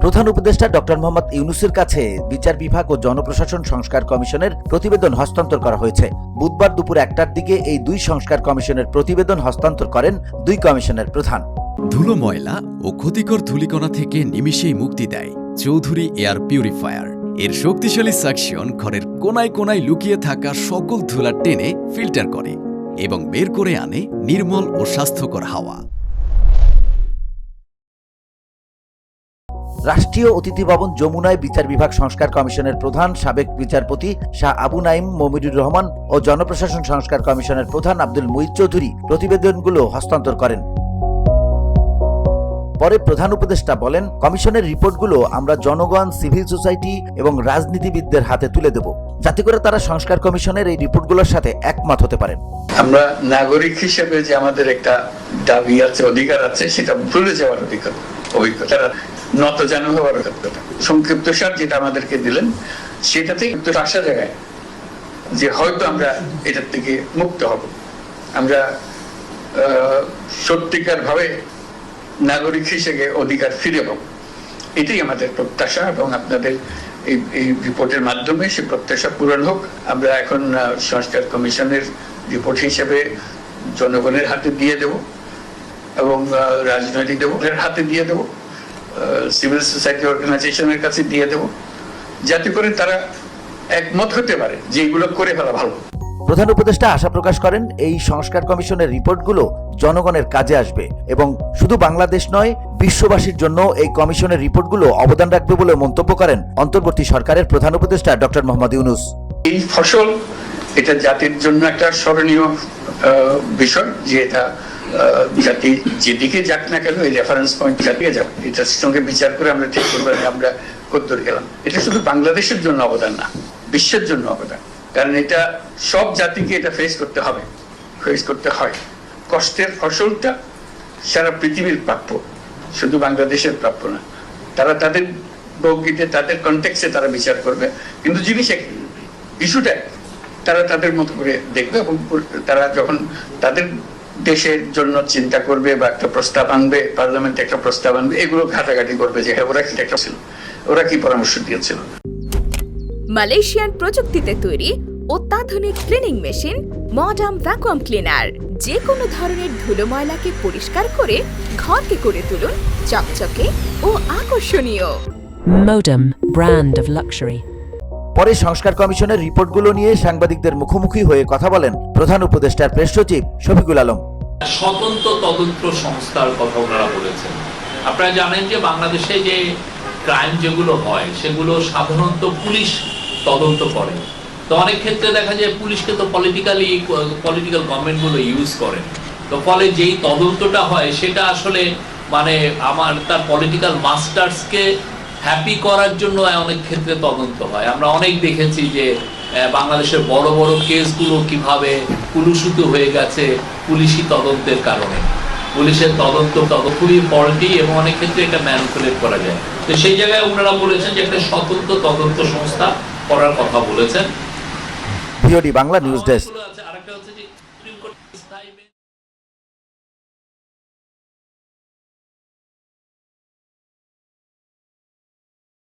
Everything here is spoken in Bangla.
প্রধান উপদেষ্টা ডক্টর মোহাম্মদ ইউনূসের কাছে বিচার বিভাগ ও জনপ্রশাসন সংস্কার কমিশনের প্রতিবেদন হস্তান্তর করা হয়েছে। বুধবার দুপুর 1টার দিকে এই দুই সংস্কার কমিশনের প্রতিবেদন হস্তান্তর করেন দুই কমিশনের প্রধান। ধুলো, ময়লা ও ক্ষতিকর ধূলিকণা থেকে নিমিষেই মুক্তি দেয় চৌধুরী এয়ার পিউরিফায়ার। এর শক্তিশালী সাকশন ঘরের কোনায় কোনায় লুকিয়ে থাকা সকল ধুলা টেনে ফিল্টার করে এবং বের করে আনে নির্মল ও স্বাস্থ্যকর হাওয়া। রাষ্ট্রীয় অতিথি ভবন যমুনায় বিচার বিভাগ সংস্কার কমিশনের প্রধান সাবেক বিচারপতি শাহ আবু নাইম মমিনুর রহমান ও জনপ্রশাসন সংস্কার কমিশনের প্রধান আব্দুল মুঈদ চৌধুরী প্রতিবেদনগুলো হস্তান্তর করেন। পরে প্রধান উপদেষ্টা বলেন, কমিশনের রিপোর্টগুলো আমরা জনগণ, সিভিল সোসাইটি এবং রাজনীতিবিদদের হাতে তুলে দেব, যাতে করে তারা সংস্কার কমিশনের এই রিপোর্টগুলোর সাথে একমত হতে পারেন। আমরা নাগরিক হিসেবে যে আমাদের একটা দাবি আছে, অধিকার আছে, সেটা ভুলে যাওয়ার অভিজ্ঞতা, নত জানু হওয়ার অভিজ্ঞতা। সংক্ষিপ্ত সার যেটা আমাদেরকে দিলেন, সেটাতে একটু আশা জায়গায় যে হয়তো আমরা এটার থেকে মুক্ত হব, আমরা সত্যিকার ভাবে নাগরিক হিসেবে অধিকার ফিরে পাব, এটাই আমাদের প্রত্যাশা। এবং আপনাদের এই রিপোর্টের মাধ্যমে সে প্রত্যাশা পূরণ হোক। আমরা এখন সংস্কার কমিশনের রিপোর্ট হিসেবে জনগণের হাতে দিয়ে দেব এবং রাজনৈতিক দলের হাতে দিয়ে দেব, সিভিল সোসাইটি অর্গানাইজেশনের কাছে দিয়ে দেব, যাতে করে তারা একমত হতে পারে যে এগুলো করে ফেলা ভালো। প্রধান উপদেষ্টা আশা প্রকাশ করেন, এই সংস্কার কমিশনের রিপোর্টগুলো জনগণের কাজে আসবে এবং শুধু বাংলাদেশ নয়, বিশ্ববাসীর জন্য এই কমিশনের রিপোর্টগুলো অবদান রাখবে বলে মন্তব্য করেন অন্তর্বর্তী সরকারের প্রধান উপদেষ্টা ডক্টর মোহাম্মদ ইউনূস। এই ফসল এটা জাতির জন্য একটা স্মরণীয় বিষয়, যে এটা জাতি যেদিকে যাক না কেন এই রেফারেন্স পয়েন্ট জাতিয়ে যাবে, এটার সঙ্গে বিচার করে আমরা ঠিক করবো আমরা কদ্দূর গেলাম। এটা শুধু বাংলাদেশের জন্য অবদান না, বিশ্বের জন্য অবদান। কারণ এটা সব জাতিকে এটা ফেস করতে হয়। কষ্টের ফসলটা সারা পৃথিবীর প্রাপ্য, শুধু বাংলাদেশের প্রাপ্য না। তারা তাদের বৌগিতে, তাদের কনটেক্সে তারা বিচার করবে, কিন্তু জিনিস ইস্যুটা তারা তাদের মতো করে দেখবে এবং তারা যখন তাদের দেশের জন্য চিন্তা করবে বা একটা প্রস্তাব আনবে, পার্লামেন্টে একটা প্রস্তাব আনবে, এগুলো ঘাটাঘাটি করবে যে ওরা কি একটা ছিল, ওরা কি পরামর্শ দিয়েছিল। মালয়েশিয়ান প্রযুক্তিতে তৈরি অত্যাধুনিক cleaning machine modern vacuum cleaner যে কোনো ধরনের ধুলো ময়লাকে পরিষ্কার করে ঘরকে করে তুলুন চকচকে ও আকর্ষণীয়। Modem, brand of luxury. পরে সংস্কার কমিশনের রিপোর্টগুলো নিয়ে সাংবাদিকদের মুখোমুখি হয়ে কথা বলেন প্রধান উপদেষ্টার প্রেস সচিব শফিকুল আলম। স্বতন্ত্র তদন্ত সংস্থার কথা ওনারা বলেছেন। আপনারা জানেন যে বাংলাদেশে যে ক্রাইম যেগুলো হয় সেগুলো সাধারণত পুলিশ তদন্ত করে। তো অনেক ক্ষেত্রে দেখা যায় পুলিশকে তো পলিটিক্যাল গভর্নমেন্টগুলো ইউজ করে। তো ফলে যেই তদন্তটা হয় সেটা আসলে তার পলিটিক্যাল মাস্টার্সকে হ্যাপি করার জন্য অনেক ক্ষেত্রে তদন্ত হয়। আমরা অনেক দেখেছি যে বাংলাদেশের বড় বড় কেসগুলো কিভাবে কুলুষিত হয়ে গেছে পুলিশি তদন্তের কারণে। পুলিশের তদন্ত খুবই ফল্টি এবং অনেক ক্ষেত্রে এটা ম্যানিপুলেট করা যায়। তো সেই জায়গায় ওনারা বলেছেন যে একটা স্বতন্ত্র তদন্ত সংস্থা করার কথা বলেছেন। VOD Bangla news desk.